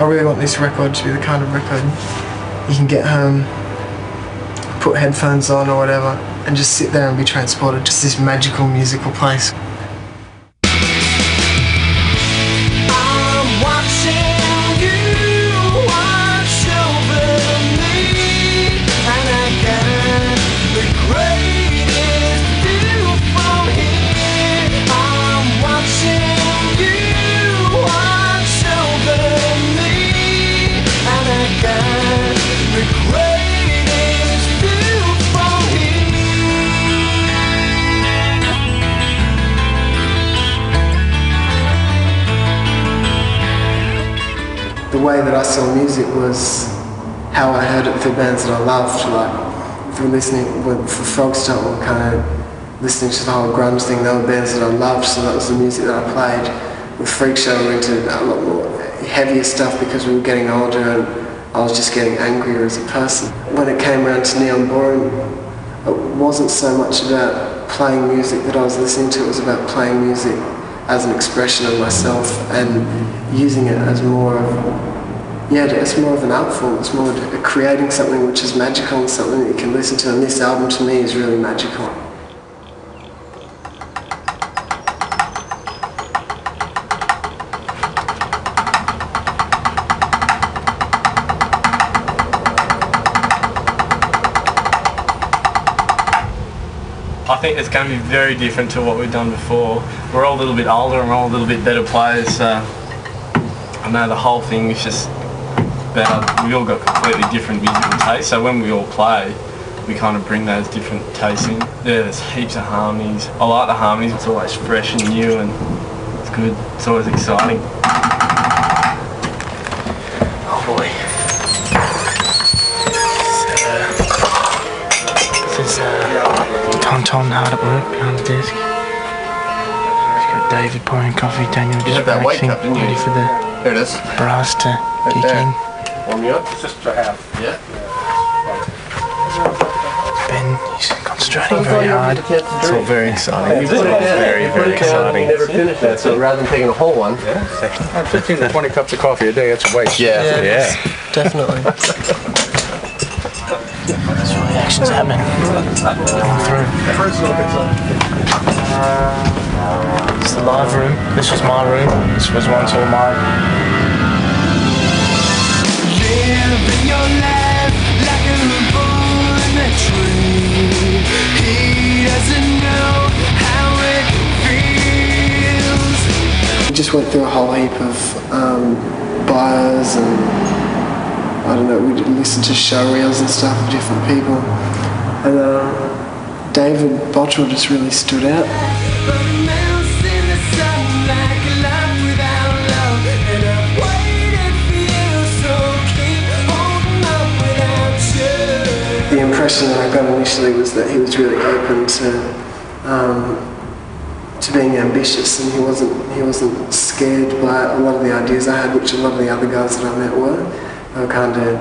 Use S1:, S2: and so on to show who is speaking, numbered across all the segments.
S1: I really want this record to be the kind of record you can get home, put headphones on or whatever, and just sit there and be transported to this magical musical place. The way that I saw music was how I heard it through bands that I loved, like through listening for Frogstop, or kind of listening to the whole grunge thing. They were bands that I loved, so that was the music that I played. With Freak Show, we were into a lot more heavier stuff because we were getting older and I was just getting angrier as a person. When it came around to Neon Ballroom, it wasn't so much about playing music that I was listening to, it was about playing music as an expression of myself and using it as more of, it's more of an art form. It's more of creating something which is magical and something that you can listen to, and this album to me is really magical.
S2: I think it's going to be very different to what we've done before. We're all a little bit older and we're all a little bit better players, so I know the whole thing is just about, we all got completely different musical tastes, so when we all play, we kind of bring those different tastes in. There's heaps of harmonies. I like the harmonies, it's always fresh and new and it's good, it's always exciting. Oh boy. This is Tonton hard at work behind the desk. We've got David pouring coffee, Daniel just relaxing, ready for the
S3: Here it is.
S2: brass to kick in.
S3: Warm you up? It's just for half. Yeah.
S2: Ben, he's concentrating very hard.
S3: It's all very exciting. It's very, very exciting.
S4: Never finished that, so rather than taking a whole one.
S3: 15 to 20 cups of coffee a day, it's a waste.
S1: Yeah. Definitely.
S2: There's reactions happening. Coming through. It's the live room. This was my room. This was once all mine.
S5: Living your life like a bull in a tree. He doesn't know how it feels.
S1: We just went through a whole heap of bios and I don't know, we listened to show reels and stuff of different people. And David Bottrell just really stood out. The impression that I got initially was that he was really open to being ambitious, and he wasn't scared by a lot of the ideas I had, which a lot of the other guys that I met were. They were kind of,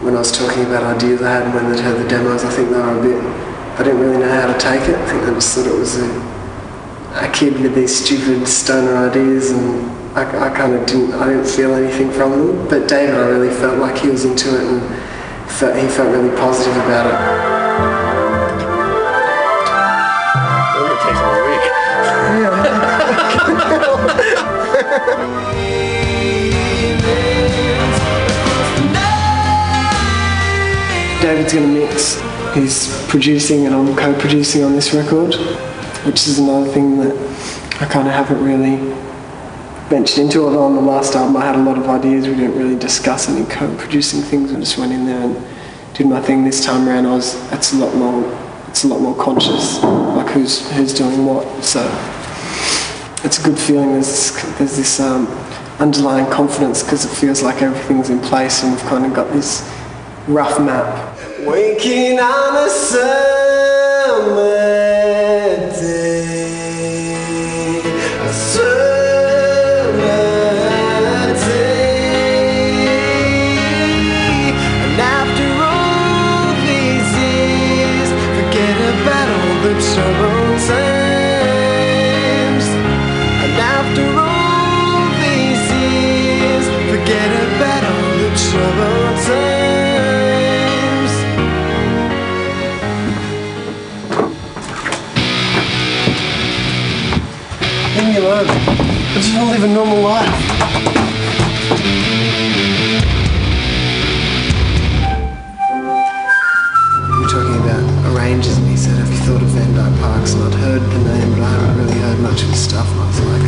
S1: when I was talking about ideas I had and when they'd heard the demos, I think they were they didn't really know how to take it. I think they just thought it was a kid with these stupid stoner ideas, and I kind of didn't feel anything from them. But David, I really felt like he was into it, and he felt really positive about it.
S3: It takes a week.
S1: David's going to mix. He's producing and I'm co-producing on this record, which is another thing that I kind of haven't really ventured into. Although on the last album I had a lot of ideas, we didn't really discuss any co-producing things. I just went in there and did my thing. This time around, it's a lot more conscious, like who's doing what. So it's a good feeling. There's this underlying confidence because it feels like everything's in place and we've kind of got this rough map. Waking on a summer day, a summer day, and after all these years, forget about all the troubled times, and after all these years, forget
S5: getting better, the troubled times.
S1: Leave me alone. I just want to live a normal life. We were talking about arrangers, and he said, have you thought of Van Dyke Parks? And I'd heard the name, but I hadn't really heard much of his stuff. And I was like,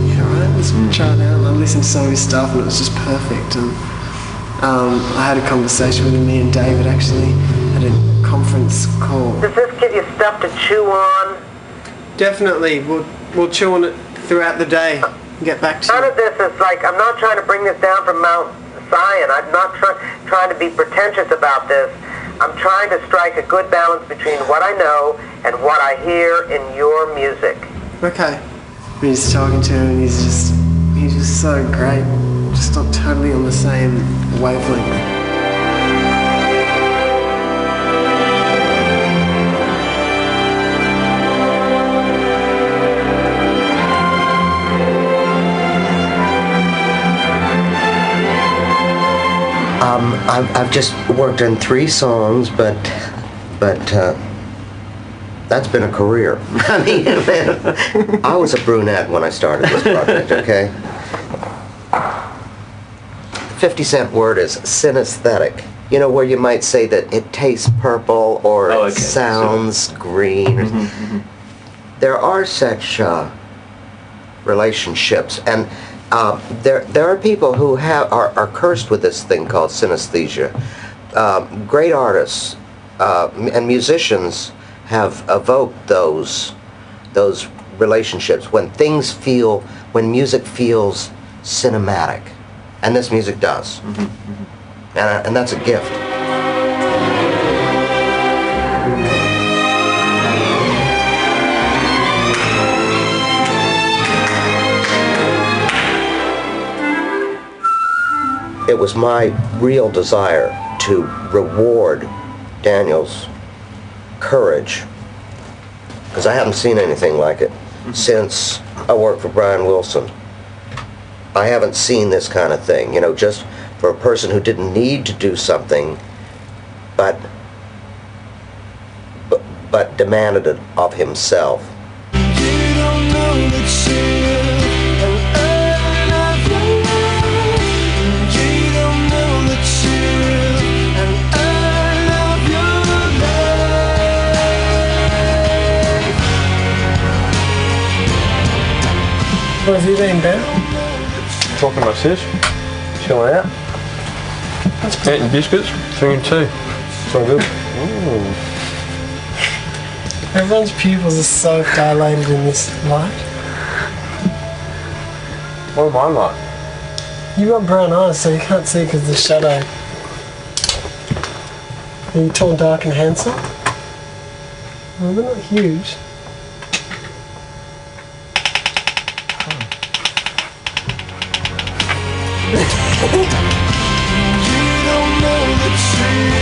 S1: yeah, right, let's try it out. And I listened to some of his stuff, and it was just perfect. And I had a conversation with him. Me and David actually had a conference call.
S6: Does this give you stuff to chew on?
S1: Definitely. We'll chew on it throughout the day and get back to
S6: None
S1: you.
S6: of this is like, I'm not trying to bring this down from Mount Zion. I'm not trying to be pretentious about this. I'm trying to strike a good balance between what I know and what I hear in your music.
S1: Okay. We're just talking to him, and he's just so great. Just not totally on the same wavelength.
S7: I've just worked on 3 songs, but that's been a career. I mean, man, I was a brunette when I started this project, okay? 50-cent word is synesthetic. You know, where you might say that it tastes purple or it sounds green. There are such relationships, and there are people who are cursed with this thing called synesthesia. Great artists and musicians have evoked those relationships when music feels cinematic, and this music does, and that's a gift. It was my real desire to reward Daniel's courage, because I haven't seen anything like it since I worked for Brian Wilson. I haven't seen this kind of thing, you know, just for a person who didn't need to do something, but demanded it of himself.
S5: You don't know the truth, and I love you. You don't know the truth, and I love your love.
S1: What have you been, Ben?
S4: Talking to my sis, chilling out, eating biscuits, drinking tea. It's all good.
S1: Everyone's pupils are so dilated in this light.
S4: What am I like?
S1: You've got brown eyes, so you can't see because of the shadow. Are you tall, dark, and handsome? Well, they're not huge.
S5: You don't know the truth.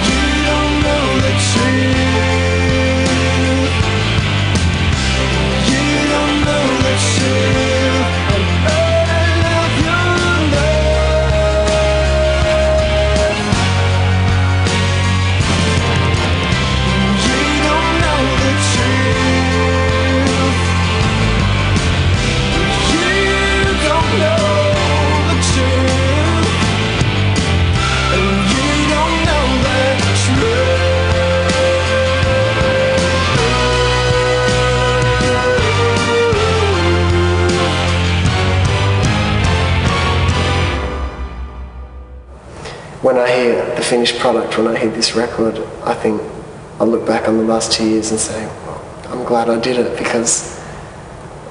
S5: You don't know the truth. You don't know the truth. And I love your love. You don't know the truth. You don't know the truth, and you don't know the
S1: When I hear the finished product, when I hear this record, I think I'll look back on the last 2 years and say, well, I'm glad I did it, because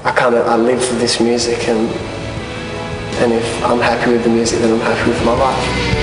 S1: I live for this music, and if I'm happy with the music, then I'm happy with my life.